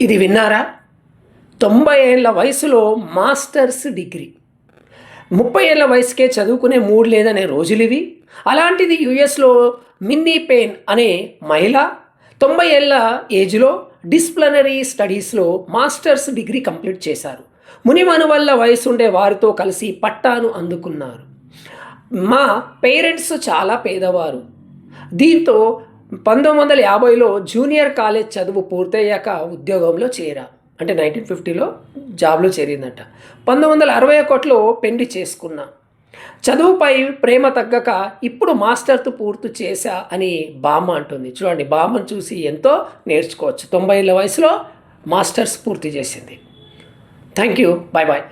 ఇది విన్నారా? 90 ఏళ్ల వయసులో మాస్టర్స్ డిగ్రీ. 30 ఏళ్ల వయసుకే చదువుకునే మూడు లేదనే రోజులు ఇవి. అలాంటిది యుఎస్లో మిన్నీ పెయిన్ అనే మహిళ 90 ఏళ్ల ఏజ్లో డిసిప్లినరీ స్టడీస్లో మాస్టర్స్ డిగ్రీ కంప్లీట్ చేశారు. మునిమనువల్ల వయసుండే వారితో కలిసి పట్టాను అందుకున్నారు. మా పేరెంట్స్ చాలా పేదవారు. దీంతో 1950లో జూనియర్ కాలేజ్ చదువు పూర్తయ్యాక ఉద్యోగంలో చేరా. అంటే 1950లో జాబ్లో చేరిందట. 1961లో పెళ్లి చేసుకున్నా. చదువుపై ప్రేమ తగ్గక ఇప్పుడు మాస్టర్స్ పూర్తి చేశా అని బామ్మ అంటుంది. చూడండి, బామ్మను చూసి ఎంతో నేర్చుకోవచ్చు. 90 ఏళ్ళ వయసులో మాస్టర్స్ పూర్తి చేసింది. Thank you. Bye bye.